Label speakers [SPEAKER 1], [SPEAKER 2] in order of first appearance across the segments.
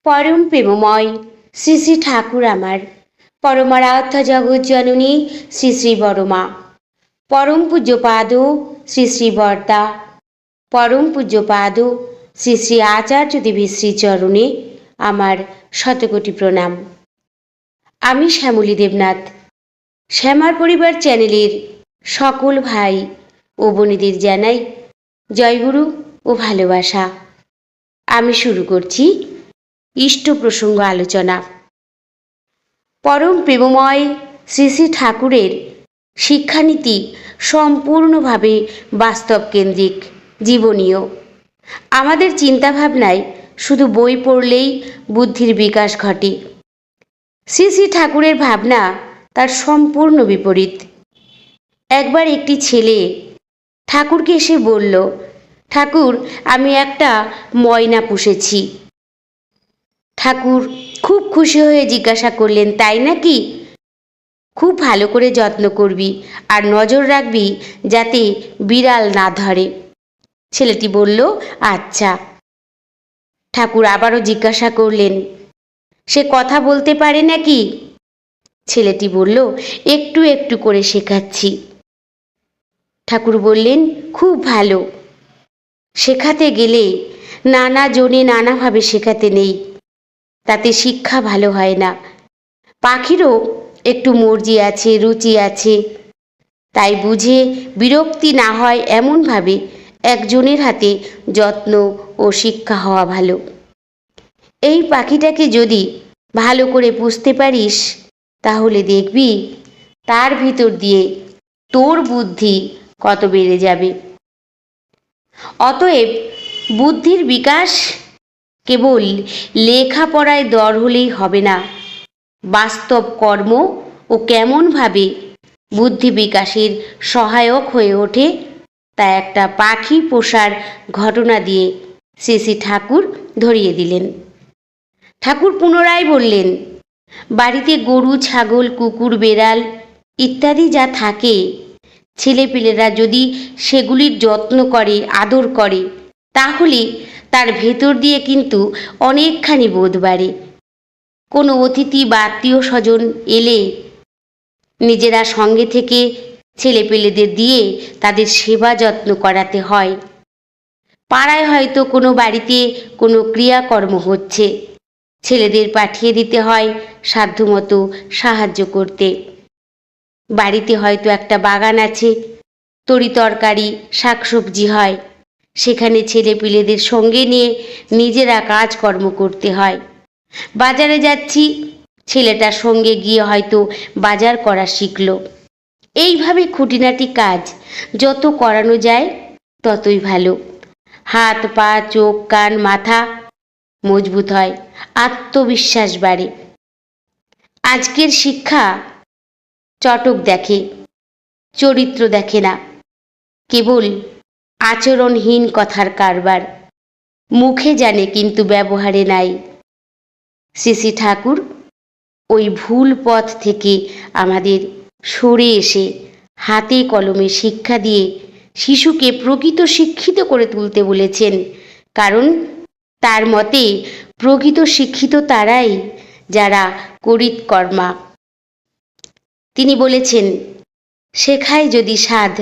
[SPEAKER 1] পরম প্রেমময় শ্রী শ্রী ঠাকুর আমার, পরমারাধ্যা জগৎ জননী শ্রী শ্রী বড়মা, পরম পূজ্যপাদ শ্রী শ্রী বর্দা, পরম পূজ্যপাদ শ্রী শ্রী আচার্য দেবের শ্রীচরণে আমার শতকোটি প্রণাম। আমি শ্যামলী দেবনাথ, শ্যামার পরিবার চ্যানেলের সকল ভাই ও বোনেদের জানাই জয়গুরু ও ভালোবাসা। আমি শুরু করছি ইষ্ট প্রসঙ্গ আলোচনা। পরম প্রেমময় শ্রী শ্রী ঠাকুরের শিক্ষানীতি সম্পূর্ণভাবে বাস্তবকেন্দ্রিক, জীবনীয়। আমাদের চিন্তাভাবনায় শুধু বই পড়লেই বুদ্ধির বিকাশ ঘটে। শ্রী শ্রী ঠাকুরের ভাবনা তার সম্পূর্ণ বিপরীত। একবার একটি ছেলে ঠাকুরকে এসে বলল, ঠাকুর, আমি একটা ময়না পুষেছি। ঠাকুর খুব খুশি হয়ে জিজ্ঞাসা করলেন, তাই নাকি? খুব ভালো করে যত্ন করবি আর নজর রাখবি যাতে বিড়াল না ধরে। ছেলেটি বলল, আচ্ছা। ঠাকুর আবারও জিজ্ঞাসা করলেন, সে কথা বলতে পারে নাকি? ছেলেটি বলল, একটু একটু করে শেখাচ্ছি। ঠাকুর বললেন, খুব ভালো। শেখাতে গেলে নানা জনে নানাভাবে শেখাতে নেই, তাতে শিক্ষা ভালো হয় না। পাখিরও একটু মর্জি আছে, রুচি আছে, তাই বুঝে বিরক্তি না হয় এমনভাবে একজনের হাতে যত্ন ও শিক্ষা হওয়া ভালো। এই পাখিটাকে যদি ভালো করে পুষতে পারিস, তাহলে দেখবি তার ভিতর দিয়ে তোর বুদ্ধি কত বেড়ে যাবে। অতএব বুদ্ধির বিকাশ কেবল লেখাপড়ায় দর হলেই হবে না। বাস্তব কর্ম ও কেমনভাবে বুদ্ধি বিকাশের সহায়ক হয়ে ওঠে তা একটা পাখি পোষার ঘটনা দিয়ে শ্রী শ্রী ঠাকুর ধরিয়ে দিলেন। ঠাকুর পুনরায় বললেন, বাড়িতে গরু, ছাগল, কুকুর, বেড়াল ইত্যাদি যা থাকে, ছেলেপিলেরা যদি সেগুলির যত্ন করে, আদর করে, তাহলে তার ভেতর দিয়ে কিন্তু অনেকখানি বোধ বাড়ে। কোনো অতিথি বা আত্মীয় স্বজন এলে নিজেরা সঙ্গে থেকে ছেলেপেলেদের দিয়ে তাদের সেবা যত্ন করাতে হয়। পাড়ায় হয়তো কোনো বাড়িতে কোনো ক্রিয়াকর্ম হচ্ছে, ছেলেদের পাঠিয়ে দিতে হয় সাধ্যমতো সাহায্য করতে। বাড়িতে হয়তো একটা বাগান আছে, তরি তরকারি, শাকসবজি হয়, সেখানে ছেলেপিলেদের সঙ্গে নিয়ে নিজেরা কাজকর্ম করতে হয়। বাজারে যাচ্ছি, ছেলেটার সঙ্গে গিয়ে হয়তো বাজার করা শিখল। এইভাবে খুঁটিনাটি কাজ যত করানো যায় ততই ভালো। হাত, পা, চোখ, কান, মাথা মজবুত হয়, আত্মবিশ্বাস বাড়ে। আজকের শিক্ষা চটক দেখে, চরিত্র দেখে না, কেবল আচরণহীন কথার কারবার। মুখে জানে কিন্তু ব্যবহারে নাই। শ্রী শ্রী ঠাকুর ওই ভুল পথ থেকে আমাদের সরে এসে হাতে কলমে শিক্ষা দিয়ে শিশুকে প্রকৃত শিক্ষিত করে তুলতে বলেছেন। কারণ তার মতে প্রকৃত শিক্ষিত তারাই যারা করিতকর্মা। তিনি বলেছেন, শেখায় যদি সাধ,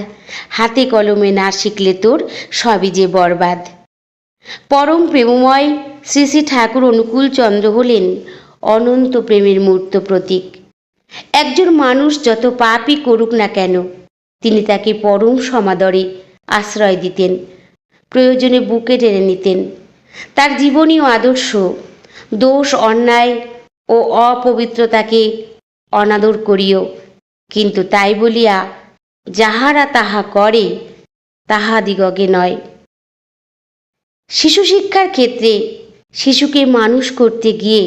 [SPEAKER 1] হাতে কলমে না শিখলে তোর সবই যে বরবাদ। পরম প্রেমময় শ্রী শ্রী ঠাকুর অনুকূল চন্দ্র হলেন অনন্ত প্রেমের মূর্ত প্রতীক। একজন মানুষ যত পাপই করুক না কেন, তিনি তাকে পরম সমাদরে আশ্রয় দিতেন, প্রয়োজনে বুকে টেনে নিতেন। তার জীবনী ও আদর্শ দোষ, অন্যায় ও অপবিত্রতাকে অনাদর করিও, কিন্তু তাই বলিয়া যাহারা তাহা করে তাহাদিগকে নয়। শিশু শিক্ষার ক্ষেত্রে শিশুকে মানুষ করতে গিয়ে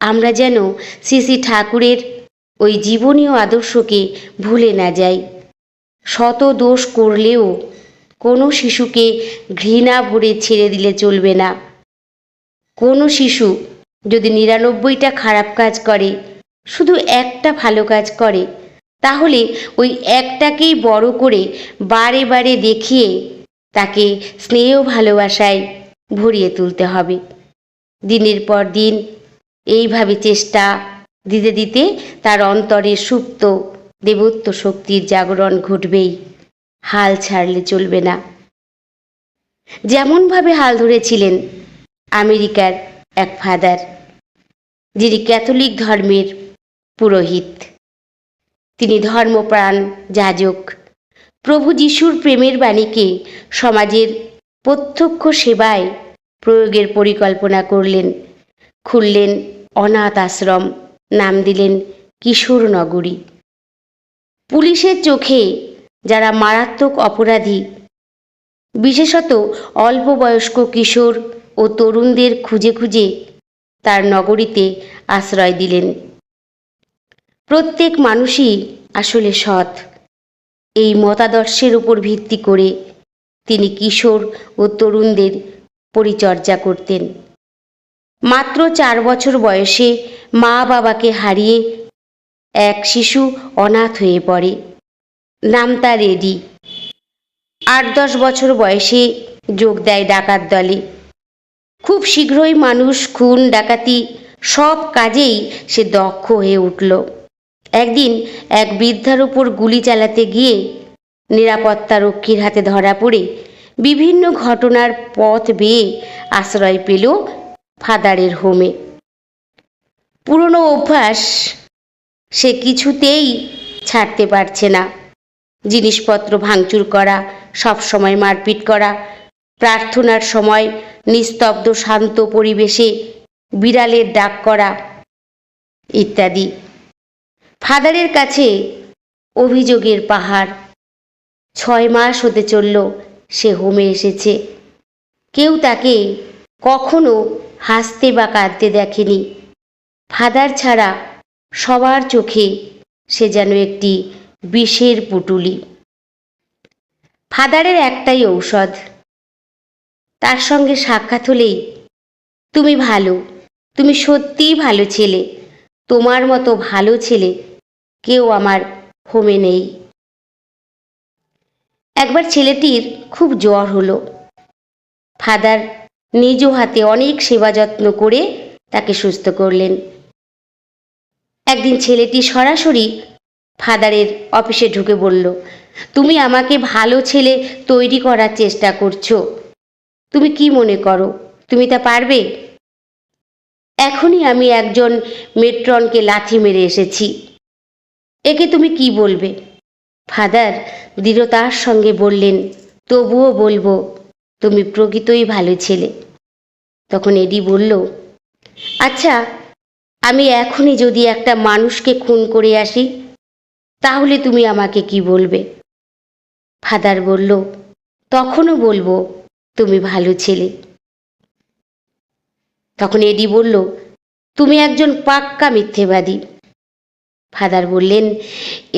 [SPEAKER 1] আমরা যেন শ্রী শ্রী ঠাকুরের ওই জীবনীয় আদর্শকে ভুলে না যাই। শত দোষ করলেও কোনো শিশুকে ঘৃণা ভরে ছেড়ে দিলে চলবে না। কোনো শিশু যদি ৯৯টা খারাপ কাজ করে, শুধু একটা ভালো কাজ করে, তাহলে ওই একটাকেই বড় করে বারে বারে দেখিয়ে তাকে স্নেহ ভালোবাসায় ভরিয়ে তুলতে হবে। দিনের পর দিন এইভাবে চেষ্টা দিতে দিতে তার অন্তরে সুপ্ত দেবত্ব শক্তির জাগরণ ঘটবেই, হাল ছাড়লে চলবে না। যেমনভাবে হাল ধরেছিলেন আমেরিকার এক ফাদার, যিনি ক্যাথলিক ধর্মের পুরোহিত। তিনি ধর্মপ্রাণ যাজক, প্রভু যিশুর প্রেমের বাণীকে সমাজের প্রত্যক্ষ সেবায় প্রয়োগের পরিকল্পনা করলেন। খুললেন অনাথ আশ্রম, নাম দিলেন কিশোর নগরী। পুলিশের চোখে যারা মারাত্মক অপরাধী, বিশেষত অল্প বয়স্ক কিশোর ও তরুণদের খুঁজে খুঁজে তার নগরীতে আশ্রয় দিলেন। প্রত্যেক মানুষই আসলে সৎ, এই মতাদর্শের উপর ভিত্তি করে তিনি কিশোর ও তরুণদের পরিচর্যা করতেন। মাত্র 4 বছর বয়সে মা বাবাকে হারিয়ে এক শিশু অনাথ হয়ে পড়ে। নাম তার এডি। 8-10 বছর বয়সে যোগ দেয় ডাকাত দলে। খুব শীঘ্রই মানুষ, খুন, ডাকাতি সব কাজেই সে দক্ষ হয়ে উঠল। একদিন এক বৃদ্ধার উপর গুলি চালাতে গিয়ে নিরাপত্তা রক্ষীর হাতে ধরা পড়ে বিভিন্ন ঘটনার পথ বেয়ে আশ্রয় পেল ফাদারের হোমে। পুরনো অভ্যাস সে কিছুতেই ছাড়তে পারছে না। জিনিসপত্র ভাঙচুর করা, সবসময় মারপিট করা, প্রার্থনার সময় নিস্তব্ধ শান্ত পরিবেশে বিড়ালের ডাক করা ইত্যাদি। ফাদারের কাছে অভিযোগের পাহাড়। 6 মাস হতে চলল সে হোমে এসেছে। কেউ তাকে কখনো হাসতে বা কাঁদতে দেখেনি। ফাদার ছাড়া সবার চোখে সে যেন একটি বিষের পুঁটুলি। ফাদারের একটাই ঔষধ, তার সঙ্গে সাক্ষাৎ হলেই, তুমি ভালো, তুমি সত্যিই ভালো ছেলে, তোমার মতো ভালো ছেলে কেউ আমার হোমে নেই। একবার ছেলেটির খুব জ্বর হলো। ফাদার নিজ হাতে অনেক সেবা যত্ন করে তাকে সুস্থ করলেন। একদিন ছেলেটি সরাসরি ফাদারের অফিসে ঢুকে বলল, তুমি আমাকে ভালো ছেলে তৈরি করার চেষ্টা করছো, তুমি কি মনে করো তুমি তা পারবে? এখনই আমি একজন মেট্রনকে লাথি মেরে এসেছি, একে তুমি কি বলবে? ফাদার দৃঢ়তার সঙ্গে বললেন, তবুও বলবো তুমি প্রকৃতই ভালো ছেলে। তখন এডি বলল, আচ্ছা, আমি এখনই যদি একটা মানুষকে খুন করে আসি, তাহলে তুমি আমাকে কি বলবে? ফাদার বলল, তখনও বলবো তুমি ভালো ছেলে। তখন এডি বলল, তুমি একজন পাক্কা মিথ্যেবাদী। ফাদার বললেন,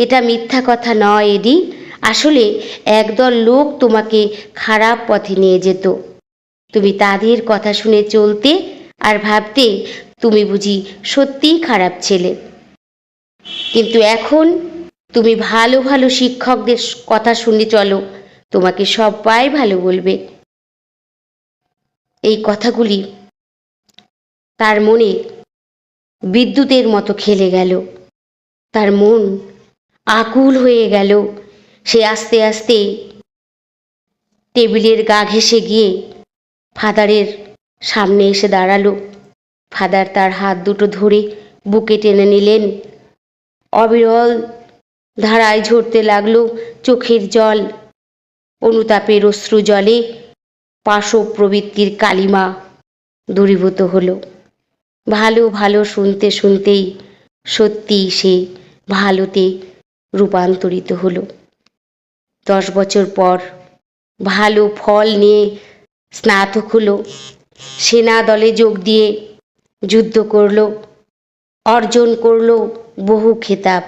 [SPEAKER 1] এটা মিথ্যা কথা নয় এডি, আসলে একদল লোক তোমাকে খারাপ পথে নিয়ে যেত। তুমি তাদের কথা শুনে চলতে আর ভাবতে তুমি বুঝি সত্যিই খারাপ ছেলে। কিন্তু এখন তুমি ভালো ভালো শিক্ষকদের কথা শুনে চলো, তোমাকে সবাই ভালো বলবে। এই কথাগুলি তার মনে বিদ্যুতের মতো খেলে গেল। তার মন আকুল হয়ে গেল। সে আস্তে আস্তে টেবিলের গা ঘেঁষে গিয়ে ফাদারের সামনে এসে দাঁড়ালো। ফাদার তার হাত দুটো ধরে বুকে টেনে নিলেন। অবিরল ধারায় ঝরতে লাগলো চোখের জল। অনুতাপের অশ্রু জলে পাশব প্রবৃত্তির কালিমা দূরীভূত হলো। ভালো ভালো শুনতে শুনতেই সত্যি সে ভালোতে রূপান্তরিত হলো। 10 বছর পর ভালো ফল নিয়ে স্নাতক হলো। সেনা দলে যোগ দিয়ে যুদ্ধ করলো, অর্জন করলো বহু খেতাব।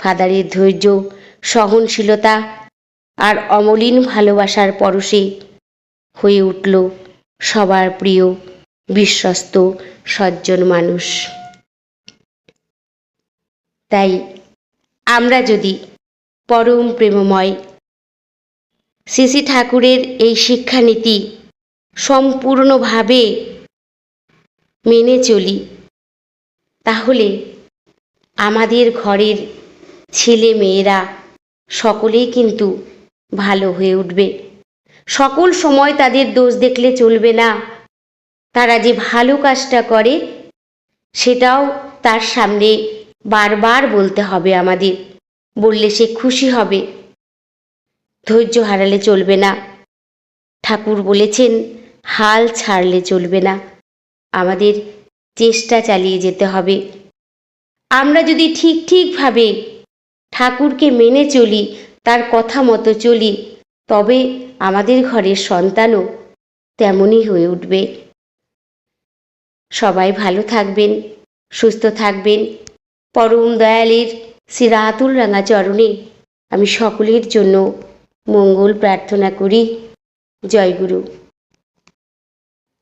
[SPEAKER 1] ফাদারের ধৈর্য, সহনশীলতা আর অমলিন ভালোবাসার পরশে হয়ে উঠল সবার প্রিয়, বিশ্বস্ত, সজ্জন মানুষ। তাই আমরা যদি পরম প্রেমময় শ্রী ঠাকুরের এই শিক্ষানীতি সম্পূর্ণভাবে মেনে চলি, তাহলে আমাদের ঘরের ছেলে মেয়েরা সকলেই কিন্তু ভালো হয়ে উঠবে। সকল সময় তাদের দোষ দেখলে চলবে না। তারা যে ভালো কাজটা করে সেটাও তার সামনে বারবার বলতে হবে আমাদের, বললে সে খুশি হবে। ধৈর্য হারালে চলবে না। ঠাকুর বলেছেন হাল ছাড়লে চলবে না, আমাদের চেষ্টা চালিয়ে যেতে হবে। আমরা যদি ঠিকভাবে ঠাকুরকে মেনে চলি, তার কথা মতো চলি, তবে আমাদের ঘরের সন্তানও তেমনই হয়ে উঠবে। সবাই ভালো থাকবেন, সুস্থ থাকবেন। পরম দয়ালের শ্রী রাতুল রাঙা চরণে আমি সকলের জন্য মঙ্গল প্রার্থনা করি। জয় গুরু।